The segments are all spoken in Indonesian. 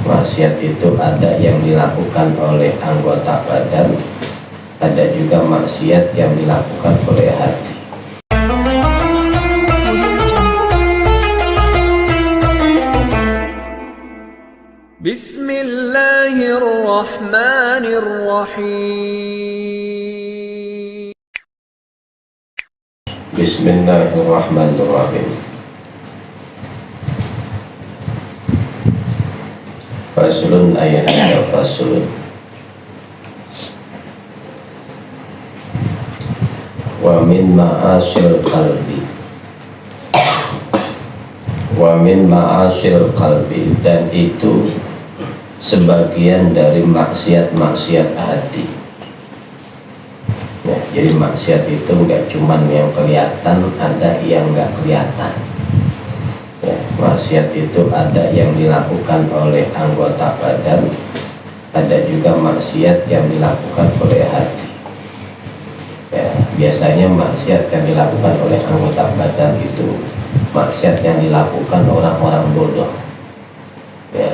Maksiat itu ada yang dilakukan oleh anggota badan, ada juga maksiat yang dilakukan oleh hati. Bismillahirrahmanirrahim. Bismillahirrahmanirrahim. Faslun ayat faslun. Wa min ma'asyil qalbi. Wa min ma'asyil qalbi, dan itu sebagian dari maksiat-maksiat hati. Ya, jadi maksiat itu enggak cuman yang kelihatan, ada yang enggak kelihatan. Ya, maksiat itu ada yang dilakukan oleh anggota badan, ada juga maksiat yang dilakukan oleh hati. Ya, biasanya maksiat yang dilakukan oleh anggota badan itu maksiat yang dilakukan orang-orang bodoh. Ya,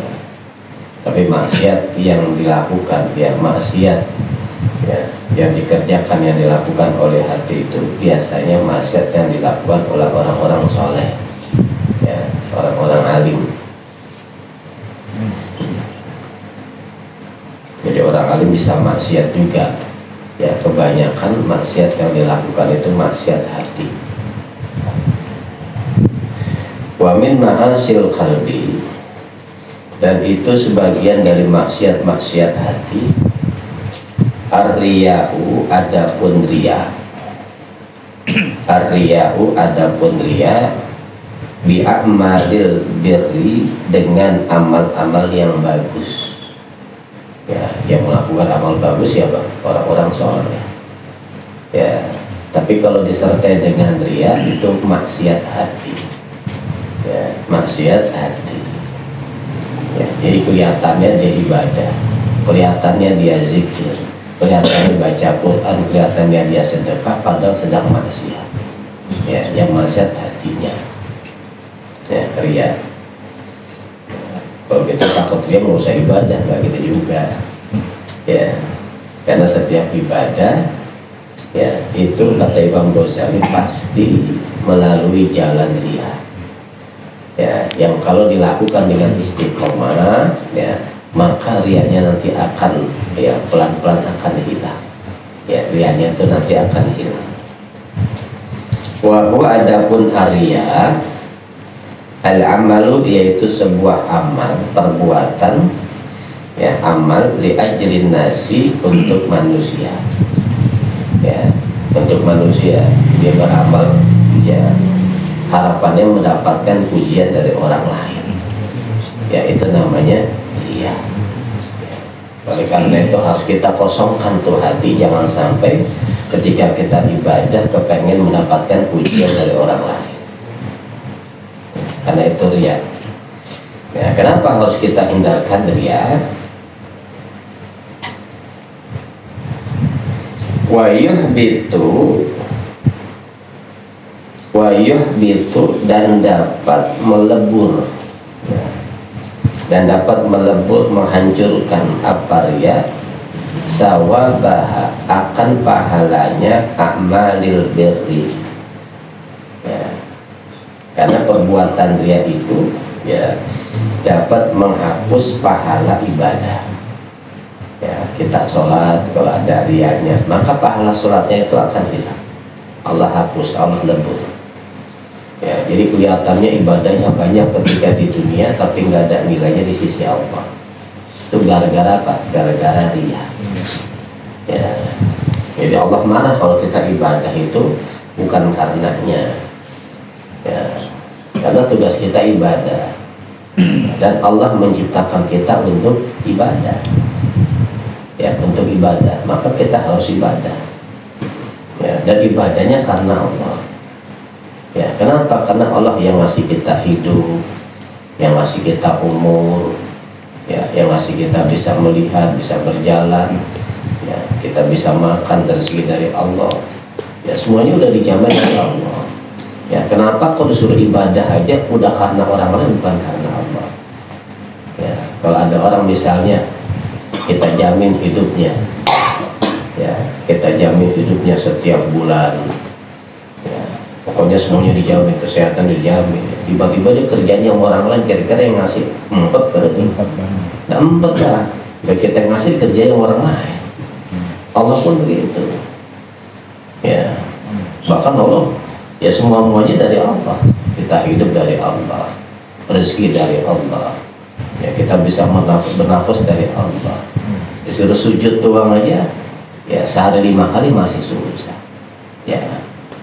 tapi maksiat yang dilakukan, ya maksiat ya, yang dikerjakan, yang dilakukan oleh hati itu biasanya maksiat yang dilakukan oleh orang-orang soleh, ya, orang-orang alim. Jadi orang alim bisa maksiat juga. Ya, kebanyakan maksiat yang dilakukan itu maksiat hati. Wa min ma'asil qalbi, dan itu sebagian dari maksiat-maksiat hati. Ar-riya'u, adapun riya. Ar-riya'u, adapun riya, bi'amalil birri, dengan amal-amal yang bagus. Ya, yang melakukan amal bagus ya bang, orang-orang soleh. Ya, tapi kalau disertai dengan riya itu maksiat hati. Ya, maksiat hati. Ya, jadi kelihatannya dia ibadah, kelihatannya dia zikir, kelihatannya baca Quran, kelihatannya dia sedekah, padahal sedang maksiat. Ya, yang maksiat hatinya. Ya, riya. Kalau kita takut dia mau usah ibadah, nggak gitu juga. Ya, karena setiap ibadah, ya itu kata Imam Ghazali pasti melalui jalan riya. Ya, yang kalau dilakukan dengan istiqomah, ya maka riyanya nanti akan, ya pelan-pelan akan hilang. Ya, riyanya itu nanti akan hilang. Wa adapun ariya al-amalu, yaitu sebuah amal, perbuatan, ya amal li ajrin nasi, untuk manusia. Ya, untuk manusia dia beramal, ya harapannya mendapatkan pujian dari orang lain. Ya, itu namanya riya. Oleh karena itu harus kita kosongkan tuh hati, jangan sampai ketika kita ibadah kepengen mendapatkan pujian dari orang lain. Karena itu riya. Ya, kenapa harus kita hindarkan riya? Wa yuhbitu, dan dapat melebur, ya, dan dapat melebur, menghancurkan apa riya, sawabaha, akan pahalanya a'malil birri. Ya, karena perbuatan riya itu, ya dapat menghapus pahala ibadah. Ya, kita sholat kalau ada riyanya, maka pahala sholatnya itu akan hilang. Allah hapus, Allah lebur. Ya, jadi kelihatannya ibadahnya banyak ketika di dunia, tapi nggak ada nilainya di sisi Allah. Itu gara-gara apa? Gara-gara riya. Ya, jadi Allah marah kalau kita ibadah itu bukan karenanya. Ya, karena tugas kita ibadah, dan Allah menciptakan kita untuk ibadah. Ya, untuk ibadah, maka kita harus ibadah. Ya, dan ibadahnya karena Allah. Ya, kenapa? Karena Allah yang ngasih kita hidup, yang ngasih kita umur, ya, yang ngasih kita bisa melihat, bisa berjalan, ya, kita bisa makan, rezeki dari Allah. Ya, semuanya udah dijamin oleh Allah. Ya, kenapa kalau disuruh ibadah aja udah karena orang lain, bukan karena Allah. Ya, Kalau ada orang misalnya kita jamin hidupnya, ya kita jamin hidupnya setiap bulan, ya, pokoknya semuanya dijamin, kesehatan dijamin. Tiba-tiba dia kerjanya sama orang lain, kira-kira yang ngasih empat berarti nah empat lah. Baik kita yang ngasih kerjanya sama orang lain. Allah pun begitu, ya. Bahkan Allah, ya semuanya dari Allah. Kita hidup dari Allah, rezeki dari Allah, ya kita bisa bernafas dari Allah. Disuruh sujud doang aja, ya sehari 5 kali masih susah. Ya,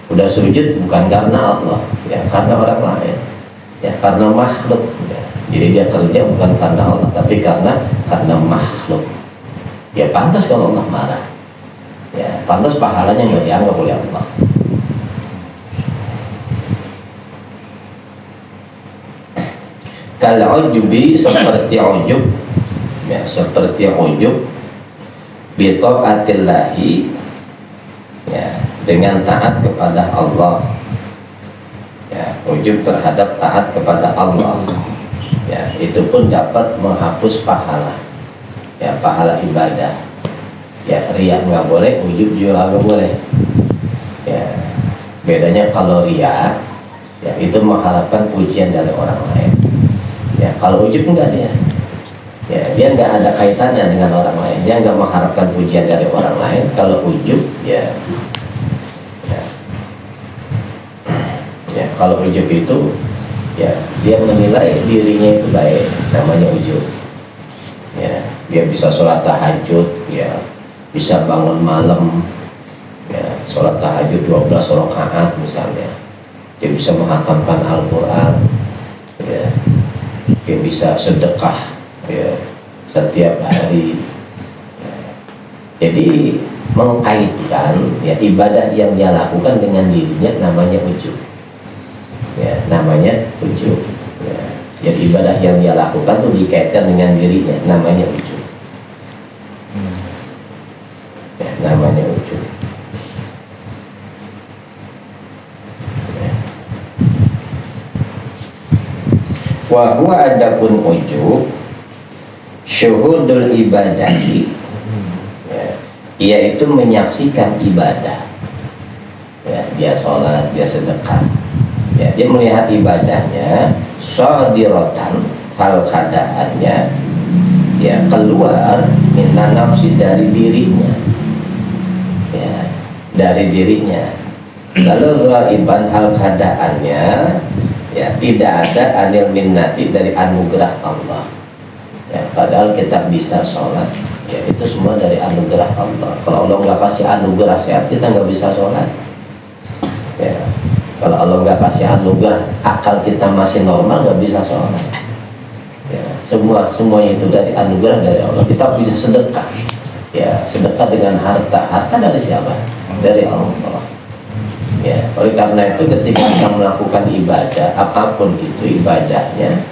udah sujud bukan karena Allah, ya karena orang lain, ya karena makhluk. Ya. Jadi dia kerja bukan karena Allah, tapi karena makhluk. Ya pantas kalau Allah marah. Ya pantas pahalanya nggak dianggap oleh Allah. Kalau ujubi seperti ujub, ya seperti ujub, bita'atillahi, ya dengan taat kepada Allah, ya ujub terhadap taat kepada Allah, ya itu pun dapat menghapus pahala, ya pahala ibadah, ya riya nggak boleh, ujub juga nggak boleh, ya bedanya kalau riya, ya itu mengharapkan pujian dari orang lain. Ya, kalau ujub enggak dia, ya dia enggak ada kaitannya dengan orang lain, dia enggak mengharapkan pujian dari orang lain. Kalau ujub, ya kalau ujub itu, ya dia menilai dirinya itu baik, namanya ujub. Ya, dia bisa sholat tahajud, ya bisa bangun malam, ya sholat tahajud 12 rakaat misalnya, dia bisa menghatamkan Al-Quran, ya. Dia bisa sedekah, ya, setiap hari, ya. Jadi mengkaitkan, ya ibadah yang dia lakukan dengan dirinya namanya ujub, ya namanya ujub, ya. Jadi ibadah yang dia lakukan itu dikaitkan dengan dirinya namanya ujub, ya namanya ujub. Wa huwa adapun ujub syuhudul ibadahi, ya, yaitu menyaksikan ibadah, ya dia sholat, dia sedekah, ya dia melihat ibadahnya shadirotan, hal keadaannya ya keluar minan nafsi, dari dirinya, ya dari dirinya. Lalu ghaiban, hal keadaannya ya tidak ada anil minnati, dari anugerah Allah, ya padahal kita bisa sholat, ya itu semua dari anugerah Allah. Kalau Allah nggak kasih anugerah sehat, kita nggak bisa sholat, ya kalau Allah nggak kasih anugerah akal kita masih normal, nggak bisa sholat, ya semuanya itu dari anugerah dari Allah. Kita bisa sedekah, ya sedekah dengan harta dari siapa? Dari Allah. Ya, oleh karena itu ketika kita melakukan ibadah apapun itu ibadahnya,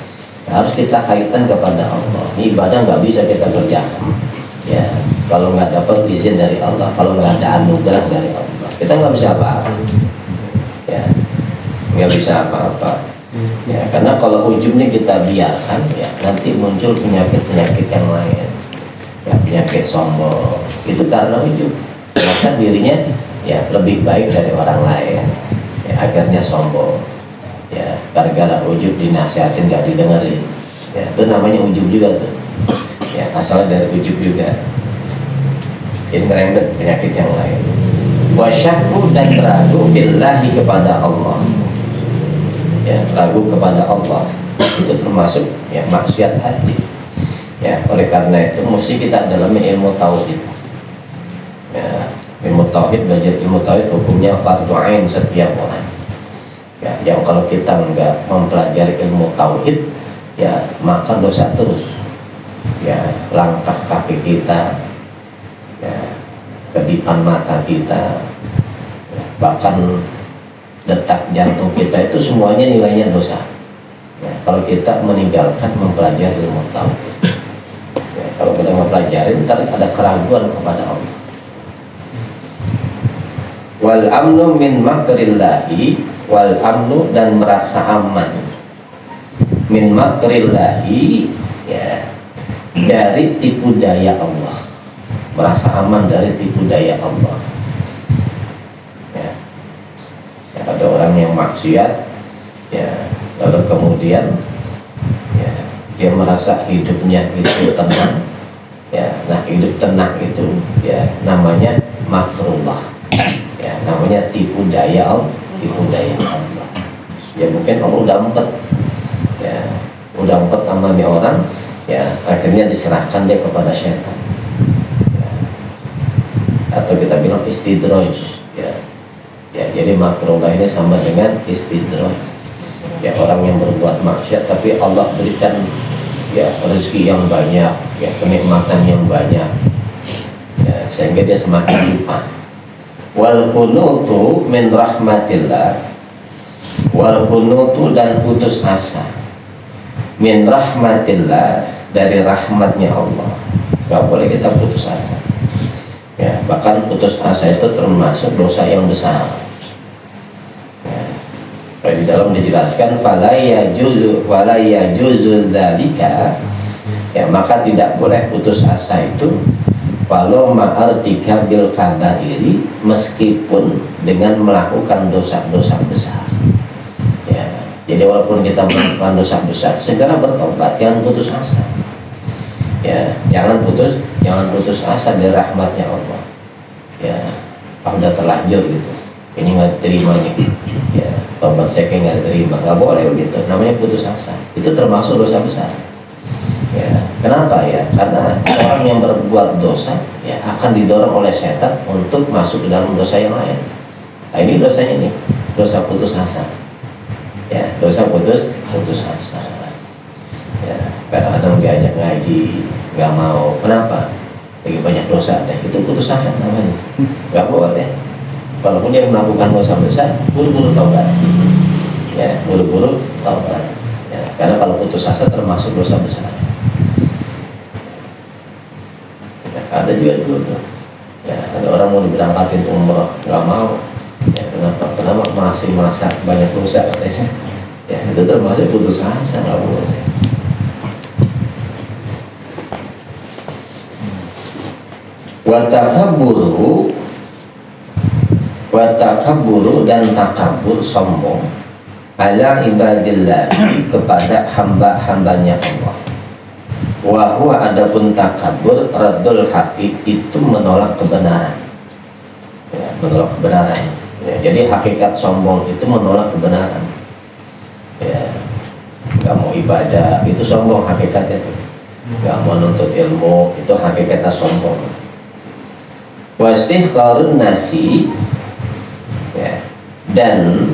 harus kita kaitkan kepada Allah. Ini ibadah nggak bisa kita kerjakan, ya kalau nggak dapat izin dari Allah, kalau nggak ada anugerah dari Allah, kita nggak bisa apa-apa, ya nggak bisa apa-apa, ya karena kalau ujungnya kita biarkan, ya nanti muncul penyakit yang lain, ya penyakit sombong, itu karena ujub, maka dirinya ya lebih baik dari orang lain, ya akhirnya sombong, ya gara-gara ujub dinasihatin nggak didengerin, ya itu namanya ujub juga tuh, ya asalnya dari ujub juga. Ini merembet penyakit yang lain. Wasyakku, dan ragu billahi, kepada Allah, ya ragu kepada Allah itu termasuk ya maksiat hati, ya oleh karena itu mesti kita dalami ilmu tauhid, ya ilmu tauhid, belajar ilmu tauhid hukumnya fardu ain setiap orang, ya yang kalau kita enggak mempelajari ilmu tauhid, ya maka dosa terus, ya langkah kaki kita, ya kedipan mata kita, ya, bahkan detak jantung kita itu semuanya nilainya dosa, ya, kalau kita meninggalkan mempelajari ilmu tauhid, ya, kalau kita mempelajari ntar ada keraguan kepada Allah. Wal amnu min makrillahi, wal amnu, dan merasa aman min makrillahi, ya dari tipu daya Allah, merasa aman dari tipu daya Allah. Ya. Ya, ada orang yang maksiat, ya, lalu kemudian ya, dia merasa hidupnya itu tenang. Ya, nah hidup tenang itu ya namanya makrullah. Ya, namanya tipu daya Allah, tipu daya Allah. Ya mungkin Allah udah empet, ya udah empet amalnya orang, ya akhirnya diserahkan dia kepada syaitan. Ya. Atau kita bilang istidraj, ya. Ya, jadi makrullah ini sama dengan istidraj. Ya, orang yang berbuat maksiat tapi Allah berikan ya rezeki yang banyak, ya kenikmatan yang banyak, ya, sehingga dia semakin lupa. Wal qunutu min rahmatillah, wal qunutu dan putus asa min rahmatillah, dari rahmatnya Allah. Gak boleh kita putus asa, ya, bahkan putus asa itu termasuk dosa yang besar. Di dalam dijelaskan fala yajuzu dzalika, ya maka tidak boleh putus asa itu walau ma'artika bil kabairi, meskipun dengan melakukan dosa-dosa besar. Ya, jadi walaupun kita melakukan dosa besar, segera bertobat, jangan putus asa. Ya, jangan putus asa dari rahmatnya Allah. Ya, udah terlanjur gitu, ini nggak terima nih, ya tobat saya kayak nggak terima, nggak boleh begitu, namanya putus asa. Itu termasuk dosa besar. Ya, kenapa ya? Karena orang yang berbuat dosa ya akan didorong oleh setan untuk masuk ke dalam dosa yang lain. Nah, ini dosanya ini, dosa putus asa. Ya, dosa putus asa. Ya, kadang-kadang diajak ngaji nggak mau, kenapa? Lagi banyak dosa, itu putus asa namanya. Nggak boleh. Walaupun dia melakukan dosa besar, buru-buru taubat. Ya, buru-buru taubat. Ya, karena kalau putus asa termasuk dosa besar. Ya, ada juga dulu tuh. Ya, ada orang mau diberangkatin umroh, nggak mau. Ya, kenapa masih merasa banyak dosa katanya. Ya, itu termasuk putus asa, nggak boleh. Watakaburu dan takabur, sombong, ala ibadillah, kepada hamba-hambanya Allah. Wahwa adapun takabur raddul haqi, itu menolak kebenaran. Ya, menolak kebenaran. Ya, jadi hakikat sombong itu menolak kebenaran. Ya, nggak mau ibadah, itu sombong hakikatnya itu. Nggak mau nuntut ilmu, itu hakikatnya sombong. Wastihqarun nasi, ya, dan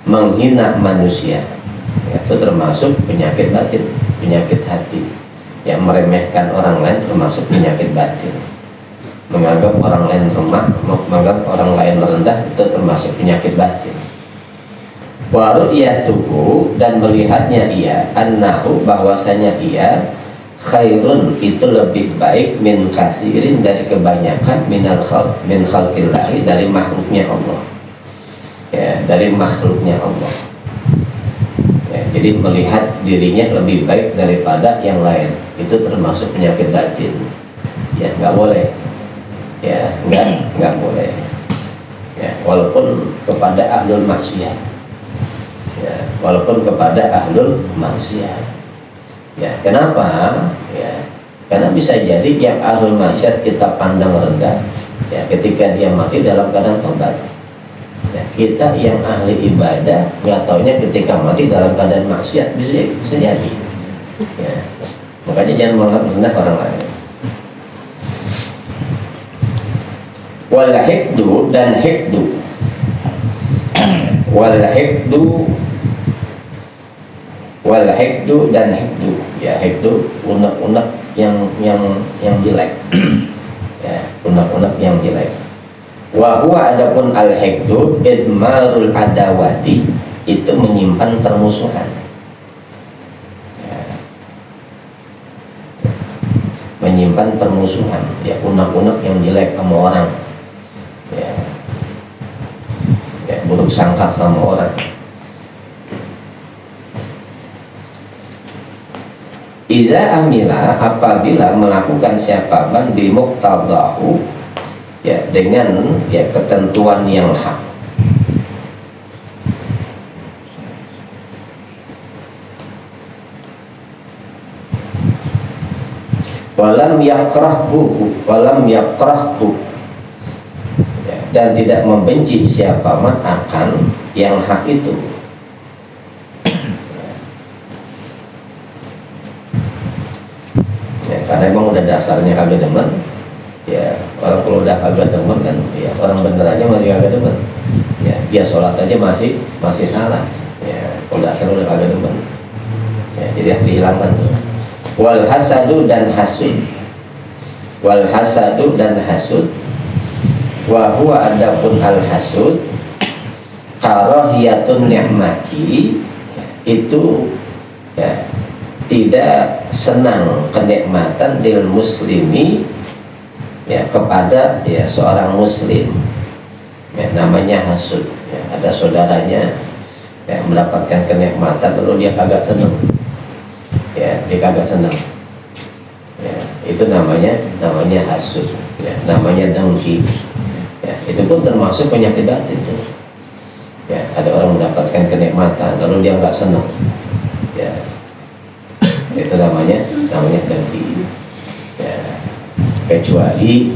menghina manusia, ya, itu termasuk penyakit batin, penyakit hati. Yang meremehkan orang lain termasuk penyakit batin. Menganggap orang lain remah, menganggap orang lain rendah, itu termasuk penyakit batin. Wa ru'yatuhu, dan melihatnya ia, annahu, bahwasanya ia, khairun, itu lebih baik, min kasirin, dari kebanyakan, min khalqillahi, dari makhluknya Allah. Ya, dari makhluknya Allah. Ya, jadi melihat dirinya lebih baik daripada yang lain, itu termasuk penyakit batin. Ya, nggak boleh. Ya, nggak boleh. Ya, walaupun kepada ahlul maksiat. Ya, walaupun kepada ahlul maksiat. Ya, kenapa? Ya, karena bisa jadi yang ahlul maksiat kita pandang rendah, ya, ketika dia mati dalam keadaan tobat. Ya, kita yang ahli ibadah nggak taunya ketika mati dalam keadaan maksiat, bisa jadi. Ya, makanya jangan menganggap rendah orang lain. Wal hikdu, dan hikdu, wal hikdu, wal hikdu, dan hikdu, ya, hikdu unek-unek yang jelek. Ya, unek-unek yang jelek. Wa huwa, adapun al hikdu, idmarul adawati, itu menyimpan permusuhan. Ya, menyimpan permusuhan, ya, unek-unek yang jelek sama orang. Ya, ya, buruk sangka sama orang. Iza amila, apabila melakukan siapa man bimuqtadahu, ya dengan ya ketentuan yang hak. Walam yakrahhu, ya, dan tidak membenci siapa man akan yang hak itu. Ya, karena emang udah dasarnya kagak demen, ya orang kalau udah kagak demen kan, ya orang bener aja masih kagak demen, ya dia sholat aja masih salah, ya kalau dasar udah kagak demen, ya jadi dihilangkan tuh. Wal hasadu dan hasud, wa huwa adapun al hasud karahiyatun ni'mati, itu ya tidak senang kenikmatan dil muslimi, ya kepada ya seorang muslim, ya namanya hasud, ya ada saudaranya yang mendapatkan kenikmatan lalu dia kagak senang, ya dia kagak senang, ya itu namanya hasud, ya namanya dengki, ya itu pun termasuk penyakit batin tuh. Ya ada orang mendapatkan kenikmatan lalu dia nggak senang, ya itu namanya dengki, ya kecuali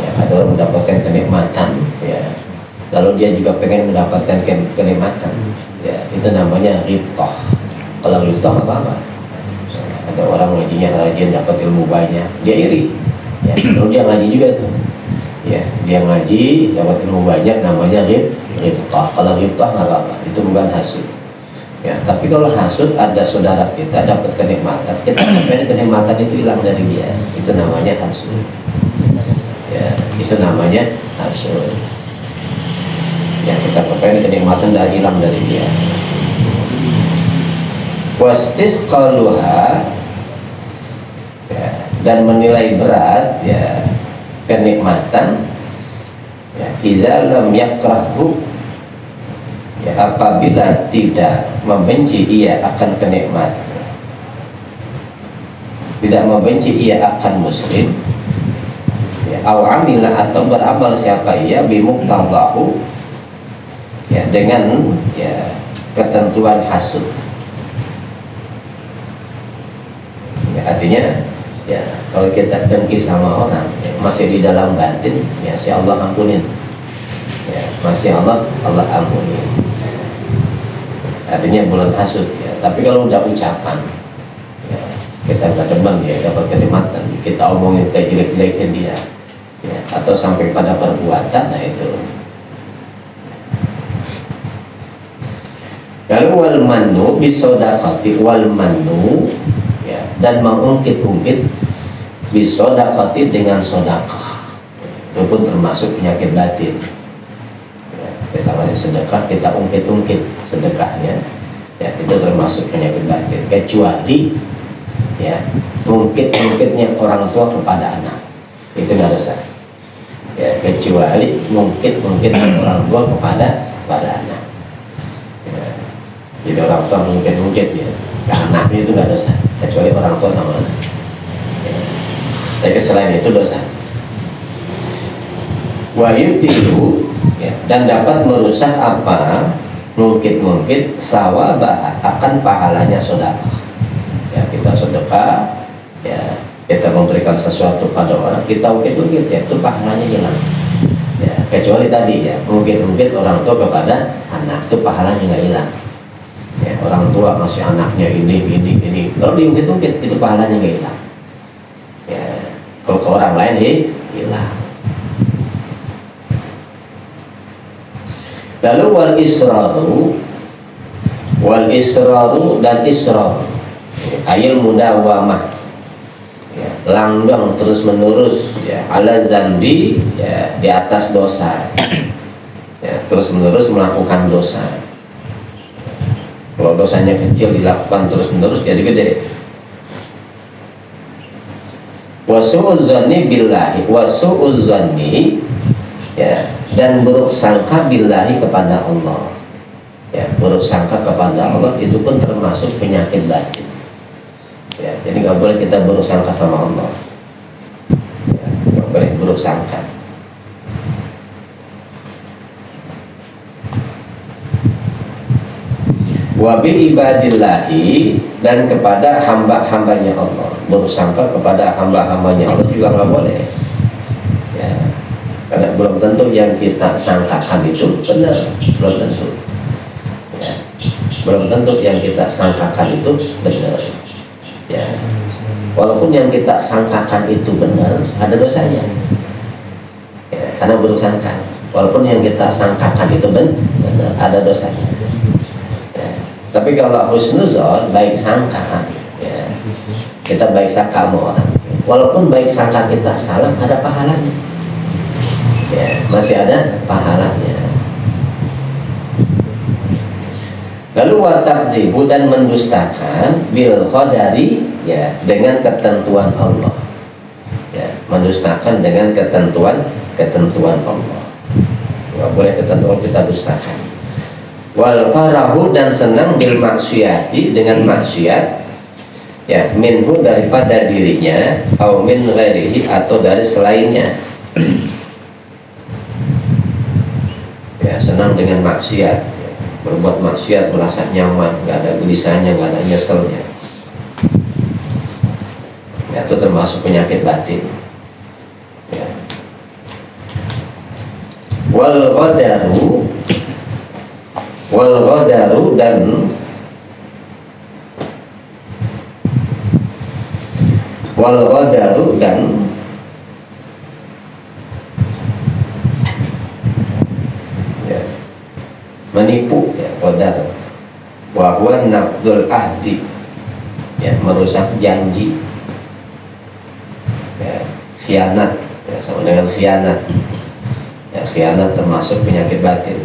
ya ada orang mendapatkan kenikmatan, ya lalu dia juga pengen mendapatkan kenikmatan, ya itu namanya ghibthah. Kalau ghibthah apa? Ada orang ngajinya rajin, dapat ilmu banyak, dia iri, ya lalu dia ngaji juga tuh, ya dia ngaji dapat ilmu banyak, namanya ghibthah. Kalau ghibthah nggak apa-apa, itu bukan hasud. Ya, tapi kalau hasud ada saudara kita dapat kenikmatan, kita pengen kenikmatan itu hilang dari dia, itu namanya hasud. Ya, itu namanya hasud. Ya, kita pengen kenikmatan dari hilang dari dia. Wastisqaluha, ya, dan menilai berat ya kenikmatan, ya iza lam yakrahu, ya apabila tidak membenci ia akan kenikmatan, tidak membenci ia akan muslim, ya aw amila, atau beramal siapa ia bimuqtadahu, ya dengan ya ketentuan hasud, ya artinya ya kalau kita dengki sama orang, ya, masih di dalam batin, ya si Allah ampunin, ya masih Allah ampunin, artinya bulan hasud, ya. Tapi kalau udah ucapan, ya, kita nggak demen dia dapat kenikmatan, kita omongin kayak jelek-jelekin dia, ya, atau sampai pada perbuatan, nah itu. Lalu wal mannu bisodaqati, wal mannu, ya, dan mengungkit-ungkit bisodaqati dengan sodakah, itu pun termasuk penyakit batin. Kita masih sedekah, kita ungkit-ungkit sedekahnya, ya itu termasuk penyakit batin. Kecuali ya ungkit-ungkitnya orang tua kepada anak, itu nggak dosa, ya kecuali ungkit-ungkit orang tua kepada anak, ya. Jadi orang tua ungkit-ungkit ya ke anaknya itu nggak dosa, kecuali orang tua sama anak, ya. Tapi selain itu dosa. Wa yutilu, ya, dan dapat merusak apa mungkin sawabah, akan pahalanya sedekah. Ya kita sedekah, ya kita memberikan sesuatu pada orang, kita ungkit-ungkit, ya itu pahalanya hilang, ya kecuali tadi ya mungkin orang tua kepada anak, itu pahalanya nggak hilang, ya orang tua masih anaknya ini lalu diungkit-ungkit, itu pahalanya nggak hilang, ya kalau ke orang lain hilang. Lalu wal israru dan israr, ayil mudawamah, ya, langgeng terus menerus, ya ala zambi, ya di atas dosa, ya terus menerus melakukan dosa. Kalau dosanya kecil dilakukan terus menerus jadi gede. Wasu'uzzanni billahi, wasu'uzzanni, ya, dan buruk sangka billahi kepada Allah, ya buruk sangka kepada Allah itu pun termasuk penyakit batin, ya Jadi nggak boleh kita buruk sangka sama Allah, ya, nggak boleh buruk sangka. Wa bi ibadillahi, dan kepada hamba-hambanya Allah. Buruk sangka kepada hamba-hambanya Allah juga nggak boleh, ya, karena belum tentu yang kita sangkakan itu benar, belum tentu, ya, belum tentu yang kita sangkakan itu benar, ya, walaupun yang kita sangkakan itu benar ada dosanya, ya, karena buruk sangka. Walaupun yang kita sangkakan itu benar ada dosanya. Tapi kalau husnuzon, baik sangka, ya, kita baik sangka sama orang, walaupun baik sangka kita salah, ada pahalanya, ya, masih ada pahalanya. Lalu watakzibu, dan mendustakan bil qadari, ya, dengan ketentuan Allah, ya, mendustakan dengan ketentuan Allah. Nggak boleh ketentuan kita dustakan. Wal farahu, dan senang bil maksiati, dengan maksiat, ya, minhu, daripada dirinya, atau min ghairihi, atau dari selainnya, ya, senang dengan maksiat, ya, berbuat maksiat merasa nyaman, nggak ada gelisahnya, nggak ada nyeselnya, ya, itu termasuk penyakit batin, ya. Wal qadaru, dan ya, menipu, ya, qadar, wa huwa naqdul ahdi, ya, merusak janji, ya, khianat, ya, sama dengan khianat, ya, khianat termasuk penyakit batin.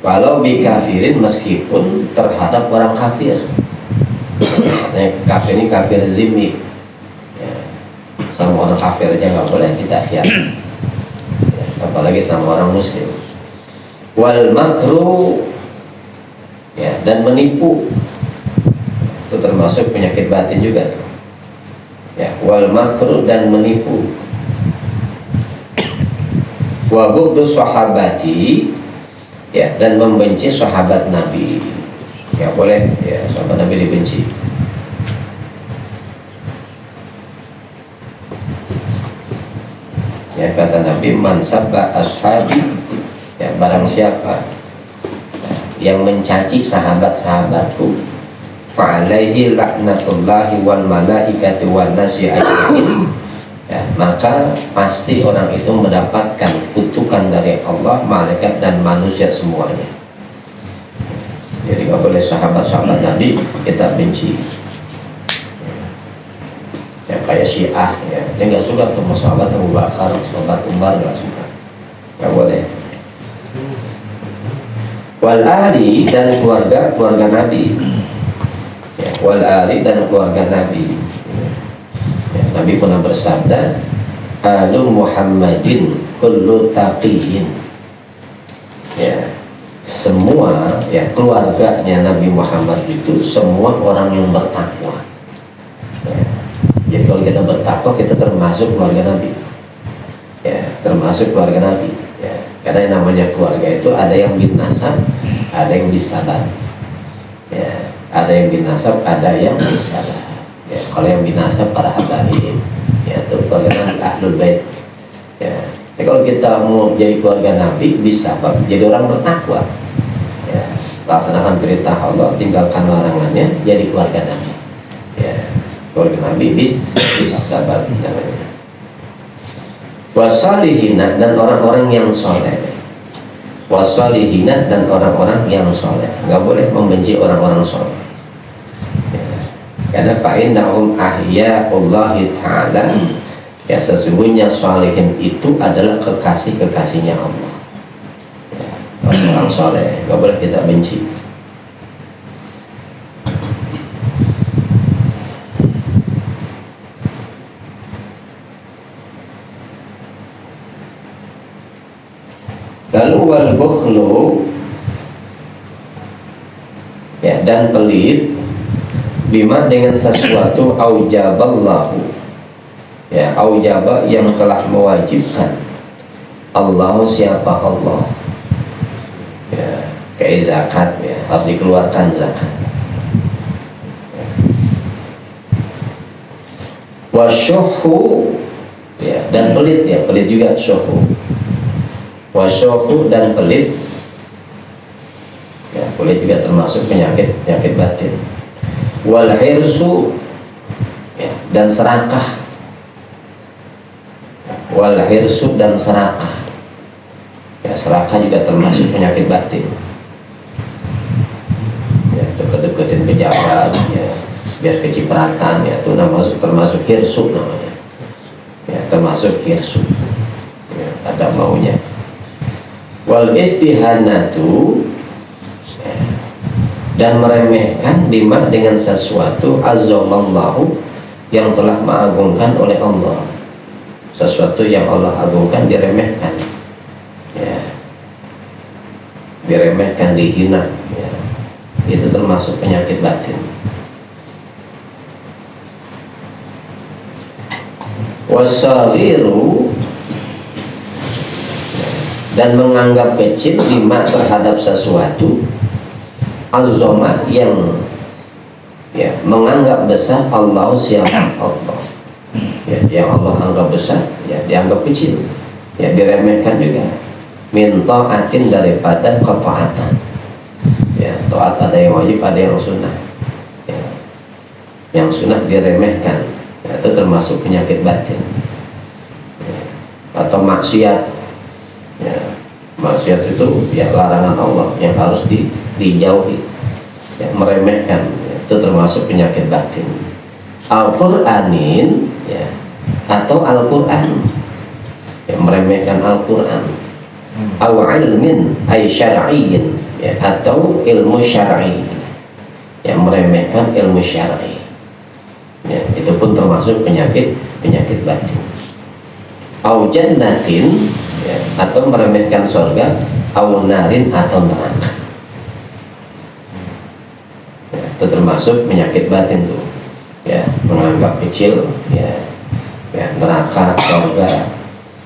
Walau bi kafirin, meskipun terhadap orang kafir, katanya kafir ini kafir zimmi, ya, sama orang kafir aja nggak boleh kita khianat, ya, apalagi sama orang muslim. Wal makru, ya, dan menipu, itu termasuk penyakit batin juga, ya. Wal makru, dan menipu. Wa bughdu sahabati, ya, dan membenci sahabat Nabi, ya, boleh, ya, sahabat Nabi dibenci. Ya, kata Nabi, man sabba ashabi, ya, barang siapa yang mencaci sahabat-sahabatku, fa alaihi laknatullahi wal malaikati wan nasi ajmain, ya, maka pasti orang itu mendapatkan kutukan dari Allah, malaikat, dan manusia semuanya. Jadi nggak boleh sahabat-sahabat Nabi kita benci, ya, kayak Syiah, ya, dia nggak suka sama sahabat Abu Bakar, sahabat Umar, nggak suka, nggak boleh. Wal ahli, dan keluarga Nabi, ya, wal ahli, dan keluarga Nabi. Nabi pernah bersabda, alu Muhammadin kullu taqiyin, ya, semua, ya, keluarganya Nabi Muhammad itu semua orang yang bertakwa, ya. Jadi kalau kita bertakwa, kita termasuk keluarga Nabi, ya, termasuk keluarga Nabi, ya. Karena yang namanya keluarga itu ada yang bin nasab, ada yang bisabat, ya, ada yang bin nasab, ada yang bisabat. Ya, kalau yang binasa para habaib, ya, itu keluarga Nabi Ahlul Bait, ya. Jadi kalau kita mau jadi keluarga Nabi, bisa jadi orang bertakwa, ya, laksanakan perintah Allah, tinggalkan larangannya, jadi keluarga Nabi, ya, keluarga Nabi bisa namanya. Wasalihina, dan orang-orang yang soleh, wasalihina, dan orang-orang yang soleh, nggak boleh membenci orang-orang soleh. Karena fa'innahum ahya'ullahi ta'ala, ya, sesungguhnya salihin itu adalah kekasih-kekasihnya Allah, ya, orang soleh, gak boleh kita benci. Lalu wal bukhlu, ya, dan pelit, bima dengan sesuatu aujaballahu, ya, aujaba yang telah mewajibkan, Allah siapa Allah, ya, kayak zakat, ya, harus dikeluarkan zakat. Wasyuhu, ya, dan pelit, ya, pelit juga syuhu. Wasyuhu dan pelit, ya, pelit juga termasuk penyakit batin. Wal hirsu, ya, dan serakah. Wal hirsu dan serakah, ya, serakah juga termasuk penyakit batin, ya, deket-deketin pejabat, ya, biar kecipratan, ya, itu termasuk hirsu namanya, ya, termasuk hirsu, ya, ada maunya. Wal istihanatu, ya, dan meremehkan bima dengan sesuatu azzamallahu yang telah mengagungkan oleh Allah. Sesuatu yang Allah agungkan diremehkan, ya, diremehkan, dihina, ya, itu termasuk penyakit batin. Wasaliru, dan menganggap kecil bima terhadap sesuatu azzoma yang, ya, menganggap besar Allah siapa Allah, ya, yang Allah anggap besar, ya, dianggap kecil, ya, diremehkan juga. Min ta'atin, daripada ketaatan, ya, taat ada yang wajib, ada yang sunnah, ya, yang sunnah diremehkan, ya, itu termasuk penyakit batin, ya. Atau maksiat, ya, maksiat itu, ya, larangan Allah yang harus dijauhi, ya, meremehkan, ya, itu termasuk penyakit batin. Al-Qur'anin, ya, atau Al-Qur'an, ya, meremehkan Al-Qur'an. Aw ilmin ay syar'iyyin, ya, atau ilmu syar'i, ya, meremehkan ilmu syar'i, ya, itu pun termasuk penyakit batin. Aw jannatin, ya, atau meremehkan surga. Aw narin, atau neraka, ya, itu termasuk penyakit batin tuh, ya, menganggap kecil, ya, ya, neraka, surga,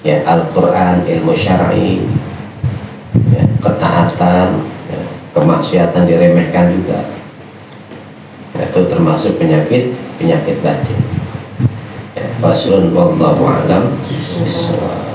ya, Al-Quran, ilmu syar'i, ya, ketaatan, ya, kemaksiatan diremehkan juga, ya, itu termasuk penyakit batin, ya. Faslun wallahu a'lam bishawab.